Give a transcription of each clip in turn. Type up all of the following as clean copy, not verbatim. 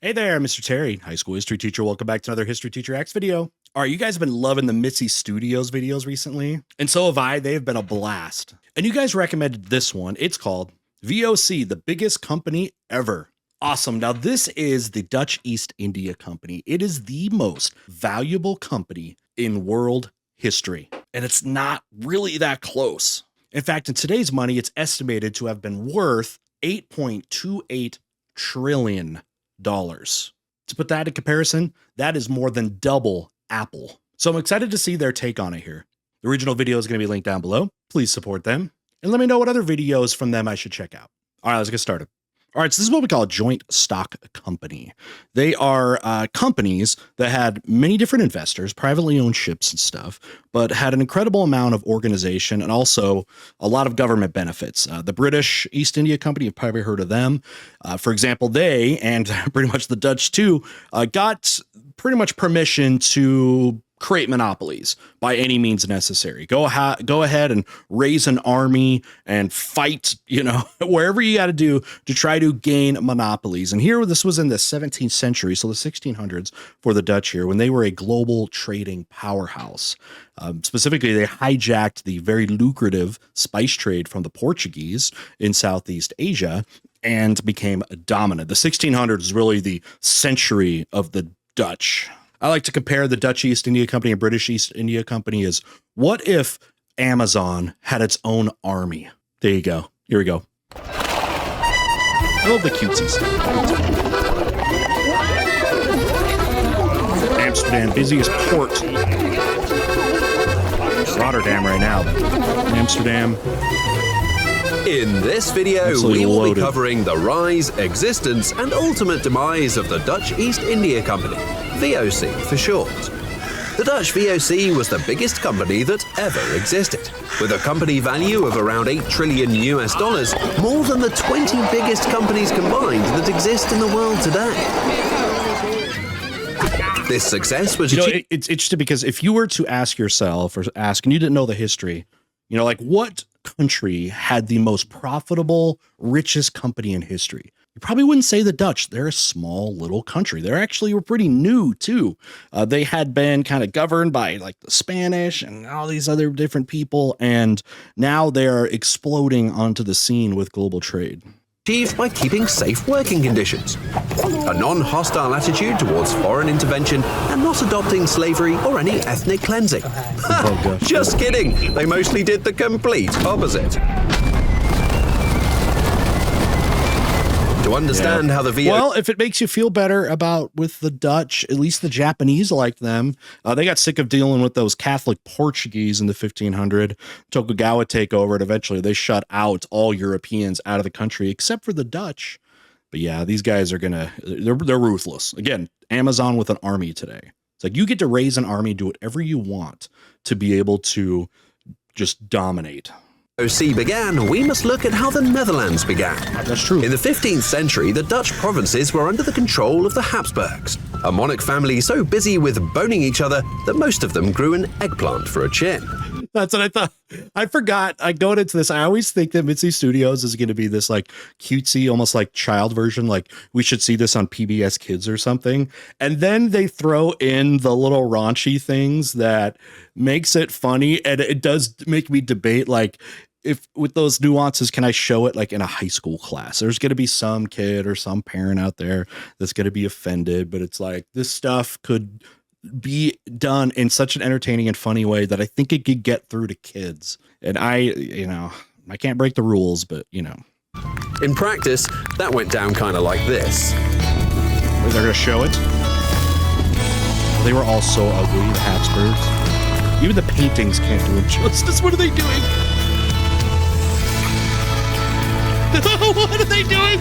Hey there, Mr. Terry, high school history teacher. Welcome back to another History Teacher X video. All right, you guys have been loving the Mitsi Studios videos recently, and so have I. They have been a blast. And you guys recommended this one. It's called VOC, the biggest company ever. Awesome. Now, this is the Dutch East India Company. It is the most valuable company in world history, and it's not really that close. In fact, in today's money, it's estimated to have been worth $8.28 trillion. To put that in comparison, that is more than double Apple. So I'm excited to see their take on it here. The original video is going to be linked down below. Please support them and let me know what other videos from them I should check out. All right, let's get started. All right, so this is what we call a joint stock company. They are companies that had many different investors, privately owned ships and stuff, but had an incredible amount of organization and also a lot of government benefits. The British East India Company, you've probably heard of them. For example, they, and pretty much the Dutch too, got pretty much permission to create monopolies by any means necessary. Go ahead and raise an army and fight, wherever you got to do to try to gain monopolies. And here, this was in the 17th century, so the 1600s for the Dutch here, when they were a global trading powerhouse. Specifically, they hijacked the very lucrative spice trade from the Portuguese in Southeast Asia and became dominant. The 1600s is really the century of the Dutch. I like to compare the Dutch East India Company and British East India Company as, what if Amazon had its own army? There you go. Here we go. I love the cutesy stuff. Amsterdam, busiest port. Rotterdam right now. Amsterdam. In this video, we will be covering the rise, existence, and ultimate demise of the Dutch East India Company, VOC for short. The Dutch VOC was the biggest company that ever existed, with a company value of around $8 trillion US, more than the 20 biggest companies combined that exist in the world today. This success was achieved. It's interesting because if you were to ask yourself, and you didn't know the history, what country had the most profitable, richest company in history? You probably wouldn't say the Dutch. They're a small little country. They actually were pretty new too. They had been kind of governed by like the Spanish and all these other different people, and now they're exploding onto the scene with global trade. Achieved by keeping safe working conditions, a non-hostile attitude towards foreign intervention, and not adopting slavery or any ethnic cleansing. Just kidding, they mostly did the complete opposite. To understand how the VOC... Well, if it makes you feel better about with the Dutch, at least the Japanese liked them. They got sick of dealing with those Catholic Portuguese in the 1500s. Tokugawa takeover, and eventually they shut out all Europeans out of the country except for the Dutch. But yeah, these guys are they're ruthless. Again, Amazon with an army today. It's like you get to raise an army, do whatever you want to be able to just dominate. VOC began, we must look at how the Netherlands began. That's true. In the 15th century, the Dutch provinces were under the control of the Habsburgs, a monarch family so busy with boning each other that most of them grew an eggplant for a chin. That's what I thought. I forgot. Going into this, I always think that Mitsi Studios is going to be this like cutesy, almost like child version. Like we should see this on PBS Kids or something. And then they throw in the little raunchy things that makes it funny. And it does make me debate, like, if with those nuances, can I show it like in a high school class? There's going to be some kid or some parent out there that's going to be offended, but it's like this stuff could be done in such an entertaining and funny way that I think it could get through to kids. And I can't break the rules, but In practice, that went down kind of like this. They're going to show it. They were all so ugly, the Habsburgs. Even the paintings can't do it justice. What are they doing? What are they doing?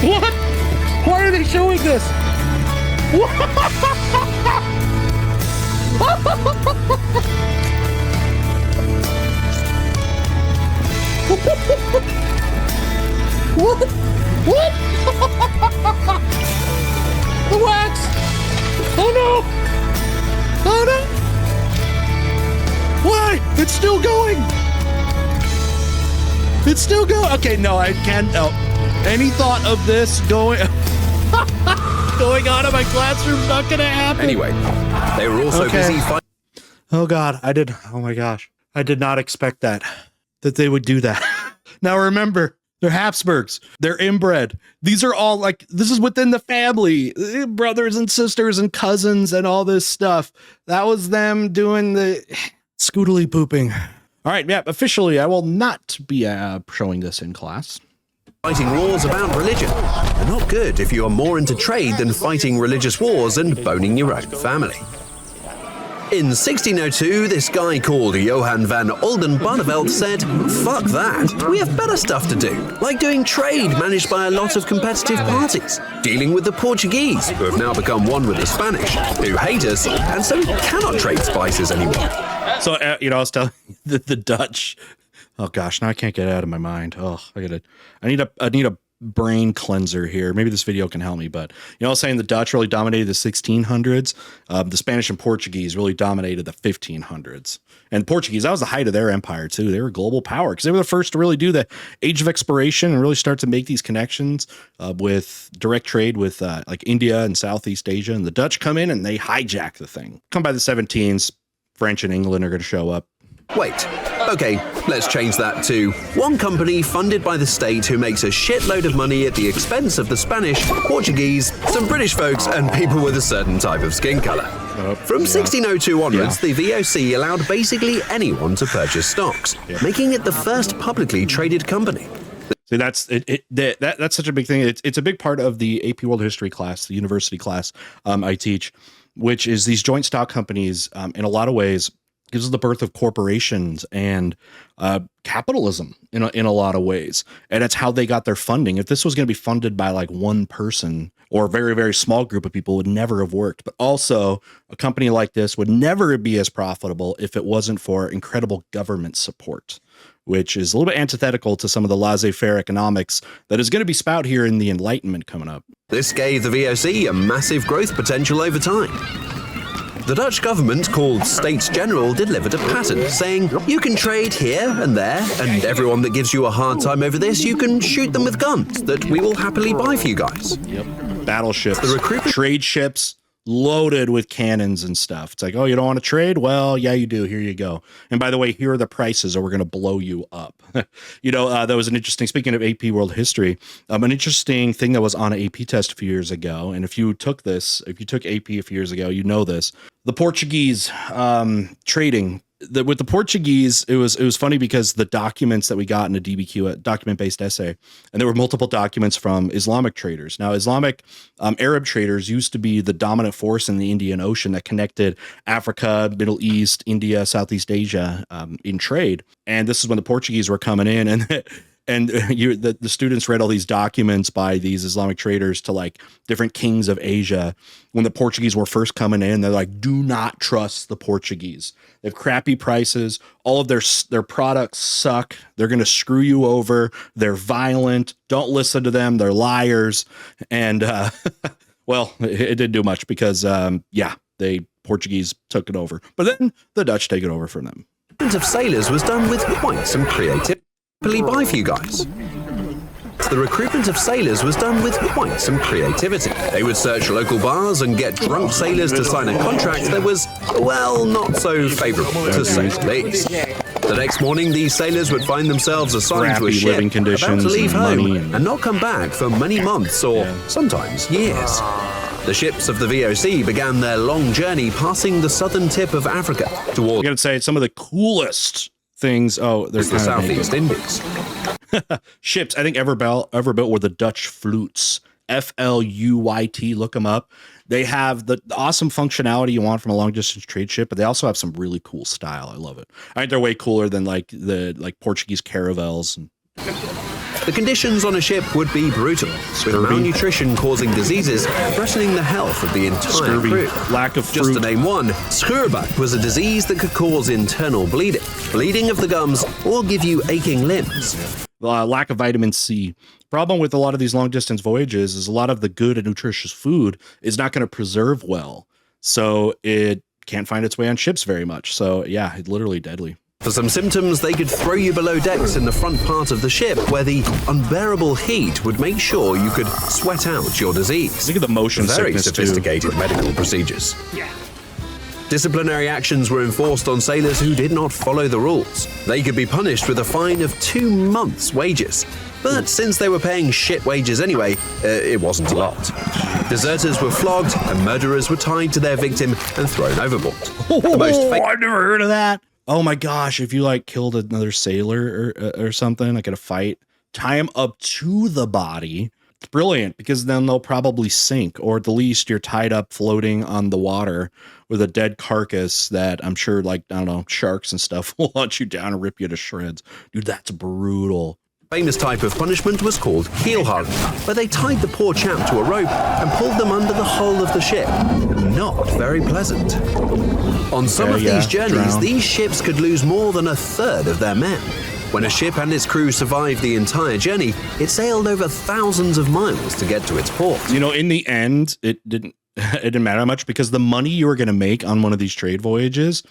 What? Why are they showing this? What? What? What? The wax! Oh no! Oh no! Why? It's still going! It's still going. Okay, no, I can't. No. Any thought of this going? going on in my classroom's not going to happen. Anyway, they were also busy fighting. Oh God, oh my gosh. I did not expect that they would do that. Now remember, they're Habsburgs. They're inbred. These are all like, this is within the family, brothers and sisters and cousins and all this stuff. That was them doing the scootily pooping. All right, yeah, officially, I will not be showing this in class. Fighting wars about religion. They're not good if you are more into trade than fighting religious wars and boning your own family. In 1602, this guy called Johann van Oldenbarneveld said, "Fuck that, we have better stuff to do, like doing trade managed by a lot of competitive parties, dealing with the Portuguese, who have now become one with the Spanish, who hate us, and so we cannot trade spices anymore." So, I was telling the Dutch, oh gosh, now I can't get it out of my mind. Oh, I need a brain cleanser here. Maybe this video can help me, but I was saying the Dutch really dominated the 1600s. The Spanish and Portuguese really dominated the 1500s. And Portuguese, that was the height of their empire too. They were a global power because they were the first to really do the age of exploration and really start to make these connections with direct trade with like India and Southeast Asia. And the Dutch come in and they hijack the thing. Come by the 17s, French and England are going to show up. Wait, okay, let's change that to one company funded by the state who makes a shitload of money at the expense of the Spanish, Portuguese, some British folks, and people with a certain type of skin color. From 1602 onwards, the VOC allowed basically anyone to purchase stocks, making it the first publicly traded company. See, that's that's such a big thing. It's a big part of the AP World History class, the university class I teach, which is these joint stock companies in a lot of ways gives us the birth of corporations and capitalism in a lot of ways. And it's how they got their funding. If this was going to be funded by like one person or a very, very small group of people, it would never have worked. But also a company like this would never be as profitable if it wasn't for incredible government support, which is a little bit antithetical to some of the laissez-faire economics that is going to be spout here in the Enlightenment coming up. This gave the VOC a massive growth potential over time. The Dutch government, called States General, delivered a patent saying, you can trade here and there, and everyone that gives you a hard time over this, you can shoot them with guns that we will happily buy for you guys. Yep. Battleships, trade ships, loaded with cannons and stuff. It's like, oh, you don't want to trade? Well, yeah, you do. Here you go. And by the way, here are the prices or we're going to blow you up. That was an interesting, speaking of AP World History, an interesting thing that was on an AP test a few years ago. And if you took AP a few years ago, you know this. The Portuguese trading. With the Portuguese, it was funny because the documents that we got in a DBQ, a document-based essay, and there were multiple documents from Islamic traders. Now, Islamic Arab traders used to be the dominant force in the Indian Ocean that connected Africa, Middle East, India, Southeast Asia in trade. And this is when the Portuguese were coming in, and the students read all these documents by these Islamic traders to like different kings of Asia. When the Portuguese were first coming in, they're like, do not trust the Portuguese. They have crappy prices. All of their products suck. They're going to screw you over. They're violent. Don't listen to them. They're liars. And well, it didn't do much because Portuguese took it over. But then the Dutch take it over from them. Of sailors was done with quite some creativity. Buy for you guys. The recruitment of sailors was done with quite some creativity. They would search local bars and get drunk sailors to sign a contract that was, well, not so favorable, to say the least. The next morning, these sailors would find themselves assigned to a ship, about to leave home, and not come back for many months or sometimes years. The ships of the VOC began their long journey passing the southern tip of Africa towards... I gotta say, some of the coolest things. Oh, there's the Southeast Indies. Ships, I think ever built were the Dutch flutes. Fluyt. Look them up. They have the awesome functionality you want from a long distance trade ship, but they also have some really cool style. I love it. I think they're way cooler than like the Portuguese caravels. The conditions on a ship would be brutal, with malnutrition causing diseases, threatening the health of the entire crew. Lack of fruit. Just to name one, scurvy was a disease that could cause internal bleeding of the gums, or give you aching limbs. Lack of vitamin C. Problem with a lot of these long distance voyages is a lot of the good and nutritious food is not going to preserve well. So it can't find its way on ships very much. So yeah, it's literally deadly. For some symptoms, they could throw you below decks in the front part of the ship, where the unbearable heat would make sure you could sweat out your disease. Look at the motion Very sickness, sophisticated medical procedures. Disciplinary actions were enforced on sailors who did not follow the rules. They could be punished with a fine of 2 months' wages. But since they were paying shit wages anyway, it wasn't a lot. Deserters were flogged and murderers were tied to their victim and thrown overboard. I've never heard of that. Oh my gosh, if you like killed another sailor or something, like in a fight, tie him up to the body. It's brilliant, because then they'll probably sink, or at the least you're tied up floating on the water with a dead carcass that I'm sure, like, I don't know, sharks and stuff will hunt you down and rip you to shreds. Dude, that's brutal. Famous type of punishment was called keel hug, where they tied the poor chap to a rope and pulled them under the hull of the ship. Not very pleasant. On some of these journeys, these ships could lose more than 1/3 of their men. When a ship and its crew survived the entire journey, it sailed over thousands of miles to get to its port. You know, in the end, it didn't matter much, because the money you were going to make on one of these trade voyages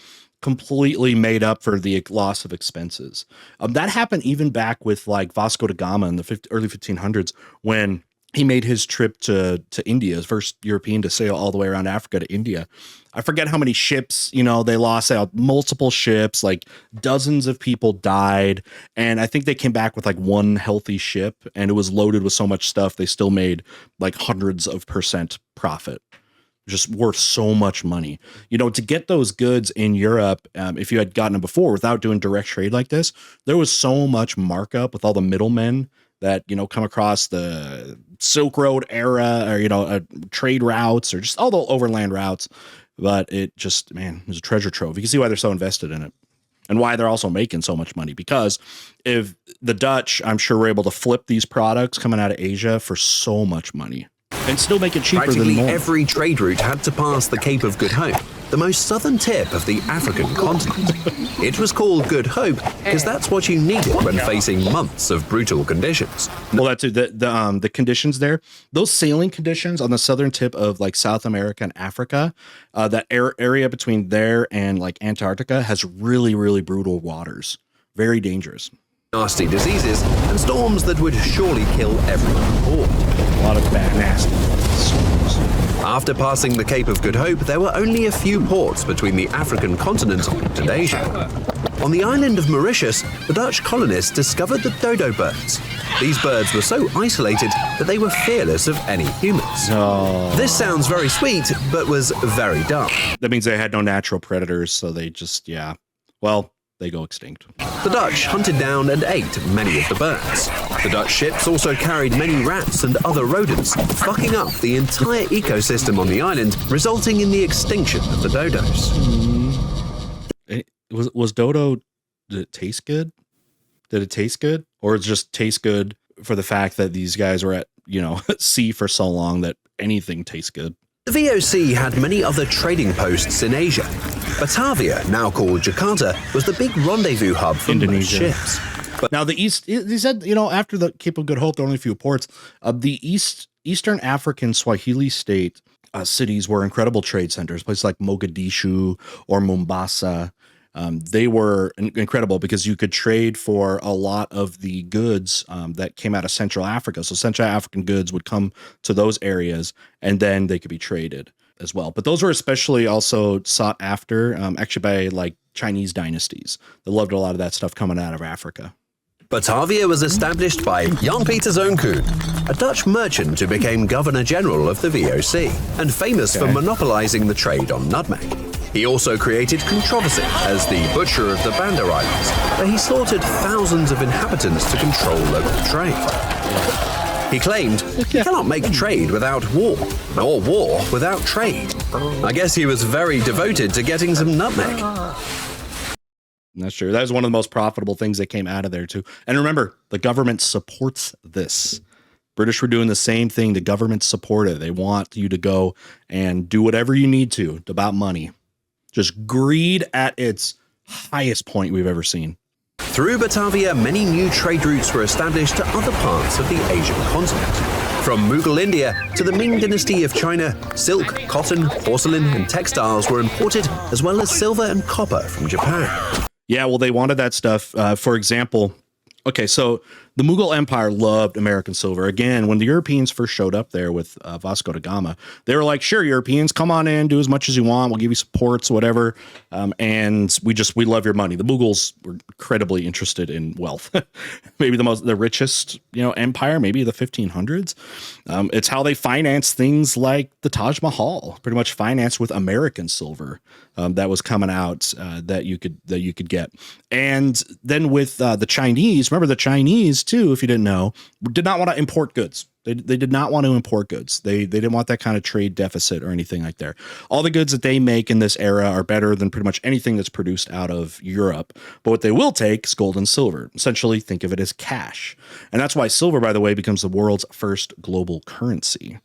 completely made up for the loss of expenses. That happened even back with like Vasco da Gama in the early 1500s, when he made his trip to India, his first European to sail all the way around Africa to India. I forget how many ships, you know, they lost out, multiple ships, like dozens of people died. And I think they came back with like one healthy ship, and it was loaded with so much stuff, they still made like hundreds of % profit. Just worth so much money, you know, to get those goods in Europe. If you had gotten them before without doing direct trade like this, there was so much markup with all the middlemen that, you know, come across the Silk Road era, or, you know, trade routes, or just all the overland routes. But it just, man, it was a treasure trove. You can see why they're so invested in it, and why they're also making so much money, because if the Dutch, I'm sure, were able to flip these products coming out of Asia for so much money and still make it cheaper Practically than normal. every trade route had to pass the Cape of Good Hope, the most southern tip of the African continent. It was called Good Hope because that's what you needed when facing months of brutal conditions. Well, that's the conditions there. Those sailing conditions on the southern tip of like South America and Africa, that area between there and like Antarctica has really, really brutal waters. Very dangerous. Nasty diseases and storms that would surely kill everyone on board. A lot of bad, nasty storms. After passing the Cape of Good Hope, there were only a few ports between the African continent and Asia. On the island of Mauritius, the Dutch colonists discovered the dodo birds. These birds were so isolated that they were fearless of any humans. Oh. This sounds very sweet, but was very dark. That means they had no natural predators, so they just, well, they go extinct. The Dutch hunted down and ate many of the birds. The Dutch ships also carried many rats and other rodents, fucking up the entire ecosystem on the island, resulting in the extinction of the dodos. Was dodo, did it taste good? Did it taste good? Or it just taste good for the fact that these guys were at, you know, sea for so long that anything tastes good? The VOC had many other trading posts in Asia. Batavia, now called Jakarta, was the big rendezvous hub for Indonesia. most ships. But now the East, he said, you know, after the Cape of Good Hope, there were only a few ports. The Eastern African Swahili state cities were incredible trade centers, places like Mogadishu or Mombasa. They were incredible because you could trade for a lot of the goods that came out of Central Africa. So Central African goods would come to those areas, and then they could be traded as well. But those were especially also sought after, actually by like Chinese dynasties. They loved a lot of that stuff coming out of Africa. Batavia was established by Jan Pieter Zoon Koen, a Dutch merchant who became Governor General of the VOC and famous for monopolizing the trade on nutmeg. He also created controversy as the butcher of the Banda Islands, where he slaughtered thousands of inhabitants to control local trade. He claimed, "You cannot make trade without war, nor war without trade." I guess he was very devoted to getting some nutmeg. That's true. That was one of the most profitable things that came out of there too. And remember, the government supports this. British were doing the same thing. The government supported it. They want you to go and do whatever you need to about money. Just greed at its highest point we've ever seen. Through Batavia, many new trade routes were established to other parts of the Asian continent. From Mughal India to the Ming Dynasty of China, silk, cotton, porcelain, and textiles were imported, as well as silver and copper from Japan. Yeah, well, they wanted that stuff. For example, okay, so the Mughal Empire loved American silver. Again, when the Europeans first showed up there with Vasco da Gama, they were like, sure, Europeans, come on in, do as much as you want. We'll give you some ports, whatever. And we love your money. The Mughals were incredibly interested in wealth. Maybe the richest, empire, maybe the 1500s. It's how they financed things like the Taj Mahal, pretty much financed with American silver that was coming out that you could get. And then with the Chinese, remember the Chinese too, if you didn't know, did not want to import goods. They did not want to import goods. They didn't want that kind of trade deficit or anything like that. All the goods that they make in this era are better than pretty much anything that's produced out of Europe. But what they will take is gold and silver. Essentially, think of it as cash. And that's why silver, by the way, becomes the world's first global currency.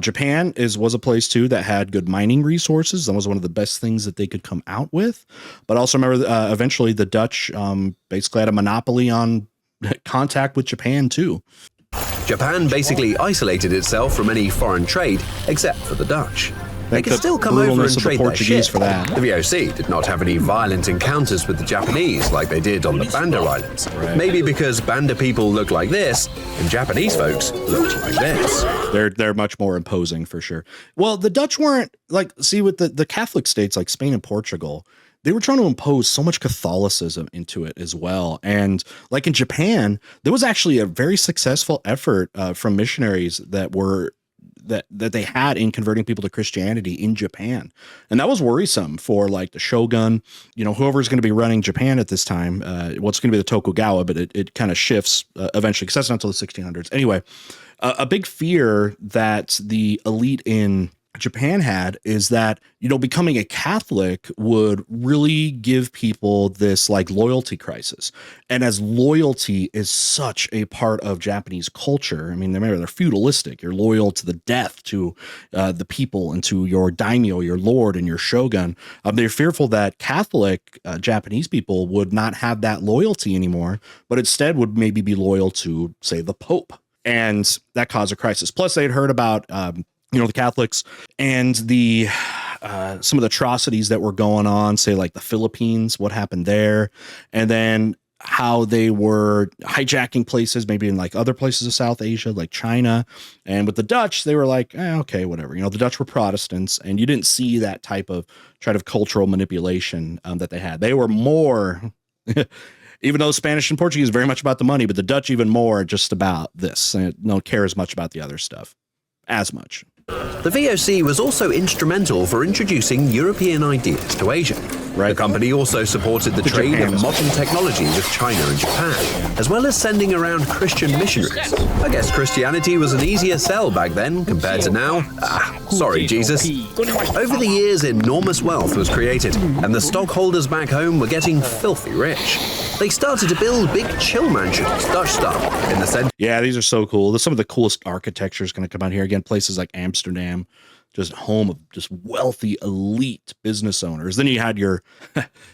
Japan was a place, too, that had good mining resources. That was one of the best things that they could come out with. But also remember, eventually the Dutch basically had a monopoly on contact with Japan, too. Japan basically isolated itself from any foreign trade, except for the Dutch. They could still come over and trade their shit. For that. The VOC did not have any violent encounters with the Japanese like they did on the Banda Islands. Right. Maybe because Banda people look like this, and Japanese folks looked like this. They're much more imposing, for sure. Well, the Dutch weren't, with the Catholic states like Spain and Portugal, they were trying to impose so much Catholicism into it as well. And like in Japan, there was actually a very successful effort from missionaries that they had in converting people to Christianity in Japan. And that was worrisome for like the shogun, whoever's going to be running Japan at this time. What's going to be the Tokugawa, but it kind of shifts eventually because that's not until the 1600s. Anyway, a big fear that the elite in Japan had is that, becoming a Catholic would really give people this like loyalty crisis. And as loyalty is such a part of Japanese culture, I mean, they're feudalistic. You're loyal to the death to the people and to your daimyo, your lord and your shogun. They're fearful that Catholic Japanese people would not have that loyalty anymore, but instead would maybe be loyal to, say, the Pope. And that caused a crisis. Plus, they had heard about the Catholics and the some of the atrocities that were going on, say like the Philippines, what happened there, and then how they were hijacking places, maybe in like other places of South Asia, like China. And with the Dutch, they were like, okay, whatever. The Dutch were Protestants, and you didn't see that type of cultural manipulation that they had. They were more, even though Spanish and Portuguese is very much about the money, but the Dutch even more just about this. They don't care as much about the other stuff as much. The VOC was also instrumental for introducing European ideas to Asia. Right. The company also supported the trade of modern technology with China and Japan, as well as sending around Christian missionaries. I guess Christianity was an easier sell back then compared to now. Sorry, Jesus. Over the years, enormous wealth was created, and the stockholders back home were getting filthy rich. They started to build big chill mansions, Dutch style, in the center. Yeah, these are so cool. Some of the coolest architecture is going to come out here. Again, places like Amsterdam, just home of just wealthy elite business owners. Then you had your,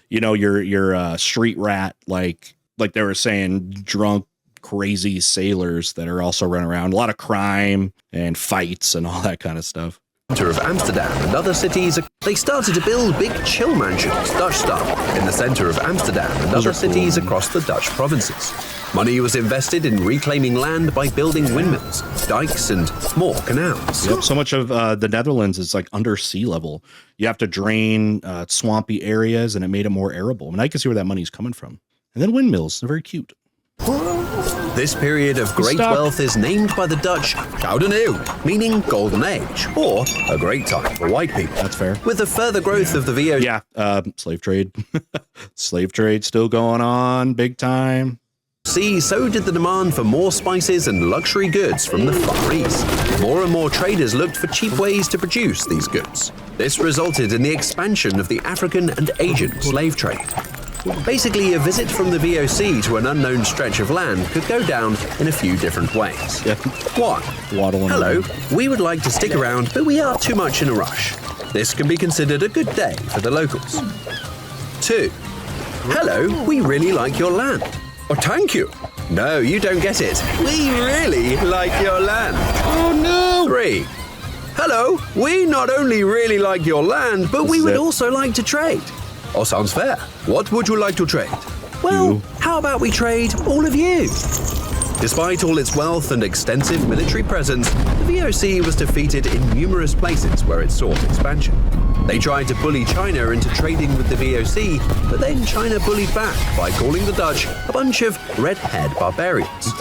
your street rat, like they were saying, drunk, crazy sailors that are also running around. A lot of crime and fights and all that kind of stuff. Center of Amsterdam and other cities, they started to build big chill mansions, Dutch style, in the center of Amsterdam and other cities across the Dutch provinces. Money was invested in reclaiming land by building windmills, dikes, and more canals. Yep, so much of the Netherlands is like under sea level. You have to drain swampy areas, and it made it more arable. I mean, I can see where that money's coming from. And then windmills, they're very cute. This period of great wealth is named by the Dutch Gouden Eeuw, meaning golden age, or a great time for white people. That's fair. With the further growth of the VOC. Yeah, slave trade. Slave trade still going on, big time. So did the demand for more spices and luxury goods from the Far East. More and more traders looked for cheap ways to produce these goods. This resulted in the expansion of the African and Asian slave trade. Basically, a visit from the VOC to an unknown stretch of land could go down in a few different ways. Yeah. 1. Hello, we would like to stick around, but we are too much in a rush. This can be considered a good day for the locals. 2. Hello, we really like your land. Oh, thank you. No, you don't get it. We really like your land. Oh, no. 3. Hello, we not only really like your land, but we would also like to trade. Oh, sounds fair. What would you like to trade? Well, how about we trade all of you? Despite all its wealth and extensive military presence, the VOC was defeated in numerous places where it sought expansion. They tried to bully China into trading with the VOC, but then China bullied back by calling the Dutch a bunch of red-haired barbarians.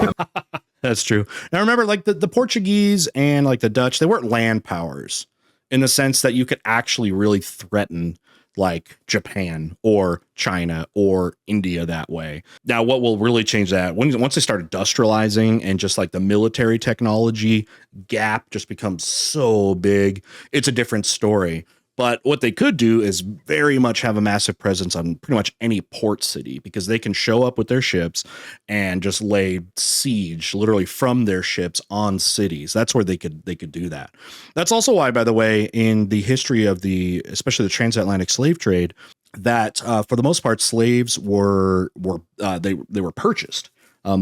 That's true. Now remember, like the Portuguese and like the Dutch, they weren't land powers in the sense that you could actually really threaten like Japan or China or India that way. Now, what will really change that once they start industrializing and just like the military technology gap just becomes so big, it's a different story. But what they could do is very much have a massive presence on pretty much any port city, because they can show up with their ships and just lay siege literally from their ships on cities. That's where they could do that. That's also why, by the way, in the history of especially the transatlantic slave trade, that for the most part, slaves were purchased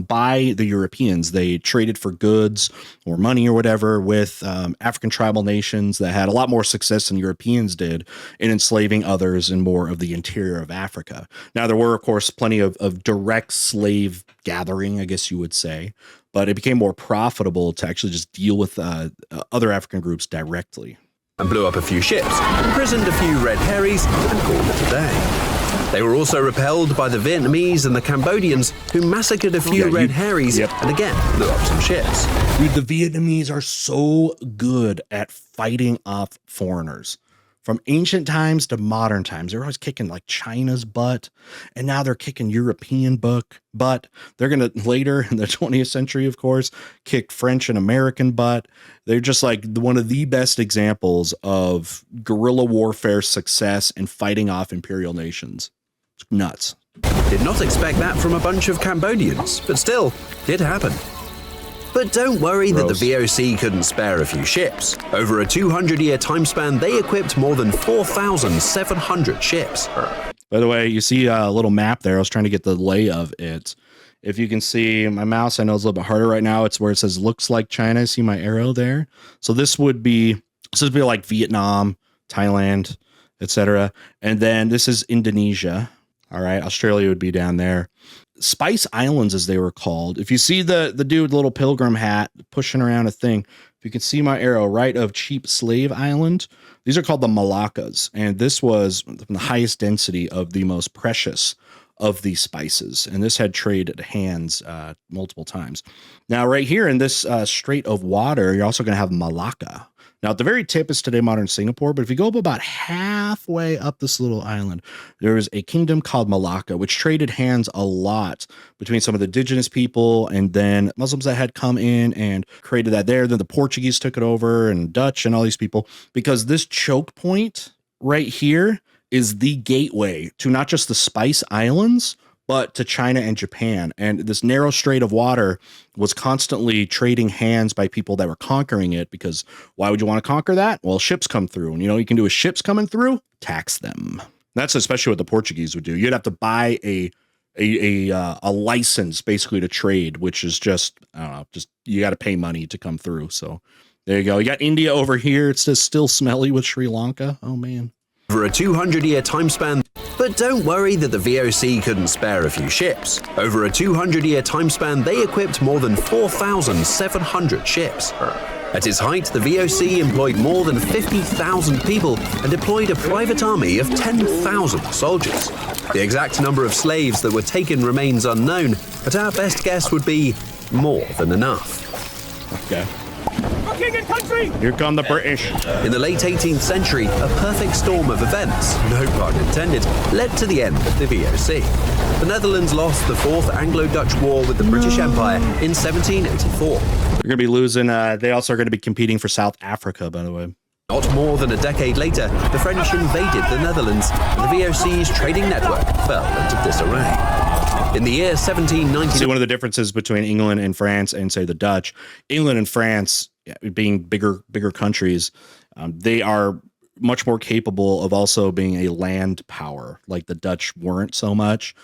by the Europeans. They traded for goods or money or whatever with African tribal nations that had a lot more success than Europeans did in enslaving others in more of the interior of Africa. Now, there were, of course, plenty of direct slave gathering, I guess you would say, but it became more profitable to actually just deal with other African groups directly. And blew up a few ships, imprisoned a few red herries, and called it a day. They were also repelled by the Vietnamese and the Cambodians, who massacred a few red herries and again blew up some ships. Dude, the Vietnamese are so good at fighting off foreigners. From ancient times to modern times, they were always kicking like China's butt, and now they're kicking European butt. They're going to later in the 20th century, of course, kick French and American butt. They're just like one of the best examples of guerrilla warfare success and fighting off imperial nations. It's nuts. Did not expect that from a bunch of Cambodians, but still, did happen. But don't worry that the VOC couldn't spare a few ships. Over a 200-year time span, they equipped more than 4,700 ships. By the way, you see a little map there. I was trying to get the lay of it. If you can see my mouse, I know it's a little bit harder right now. It's where it says looks like China. See my arrow there? So this would be like Vietnam, Thailand, etc. And then this is Indonesia. All right. Australia would be down there. Spice Islands, as they were called. If you see the dude with the little pilgrim hat pushing around a thing, if you can see my arrow right of Cheap Slave Island, these are called the Malaccas. And this was the highest density of the most precious of these spices. And this had traded hands multiple times. Now, right here in this strait of water, you're also going to have Malacca. Now, at the very tip is today modern Singapore, but if you go up about halfway up this little island, there is a kingdom called Malacca, which traded hands a lot between some of the indigenous people and then Muslims that had come in and created that there. Then the Portuguese took it over and Dutch and all these people, because this choke point right here is the gateway to not just the Spice Islands, but to China and Japan. And this narrow strait of water was constantly trading hands by people that were conquering it, because why would you want to conquer that? Well, ships come through, and you know what you can do with ships coming through? Tax them. That's especially what the Portuguese would do. You'd have to buy a license basically to trade, which is just, I don't know, just you got to pay money to come through. So there you go. You got India over here. It's just still smelly with Sri Lanka. Oh man. For a 200-year time span. But don't worry that the VOC couldn't spare a few ships. Over a 200-year time span, they equipped more than 4,700 ships. At its height, the VOC employed more than 50,000 people and deployed a private army of 10,000 soldiers. The exact number of slaves that were taken remains unknown, but our best guess would be more than enough. Okay. King and country! Here come the British. In the late 18th century, a perfect storm of events, no pun intended, led to the end of the VOC. The Netherlands lost the Fourth Anglo-Dutch War with the British Empire in 1784. They're going to be losing. They also are going to be competing for South Africa, by the way. Not more than a decade later, the French invaded the Netherlands, and the VOC's trading network fell into disarray. In the year 1790, see one of the differences between England and France and say the Dutch. England and France, being bigger countries, they are much more capable of also being a land power, like the Dutch weren't so much.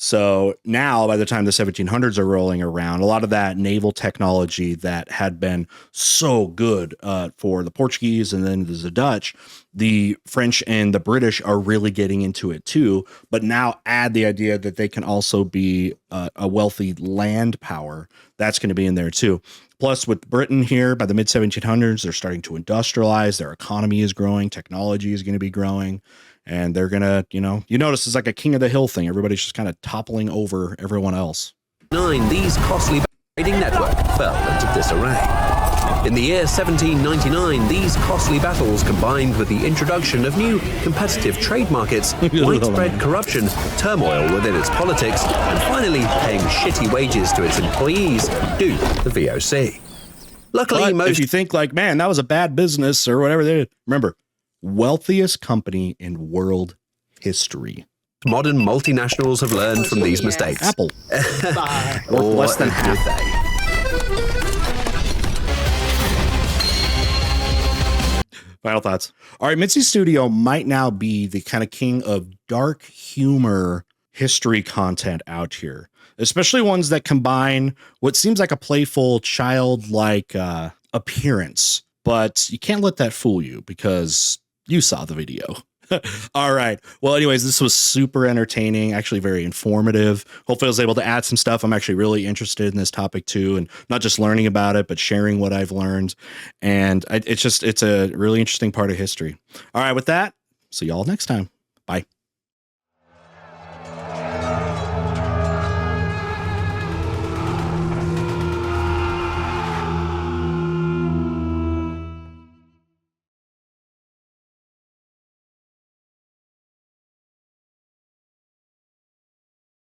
So now by the time the 1700s are rolling around, a lot of that naval technology that had been so good for the Portuguese and then the Dutch, the French and the British are really getting into it too. But now add the idea that they can also be a wealthy land power. That's going to be in there too. Plus with Britain here by the mid 1700s, they're starting to industrialize. Their economy is growing. Technology is going to be growing. And they're going to, you notice it's like a king of the hill thing. Everybody's just kind of toppling over everyone else. These costly trading network fell into disarray. In the year 1799, these costly battles combined with the introduction of new competitive trade markets, widespread corruption, turmoil within its politics, and finally paying shitty wages to its employees due the VOC. Luckily, if you think like, man, that was a bad business or whatever they did, remember, wealthiest company in world history. Modern multinationals have learned from these mistakes. Apple. Worth less than half. Final thoughts. All right, Mitsi Studio might now be the kind of king of dark humor history content out here, especially ones that combine what seems like a playful, childlike appearance. But you can't let that fool you because you saw the video. All right. Well, anyways, this was super entertaining, actually very informative. Hopefully I was able to add some stuff. I'm actually really interested in this topic too, and not just learning about it, but sharing what I've learned. And it's a really interesting part of history. All right. With that, see y'all next time. Bye.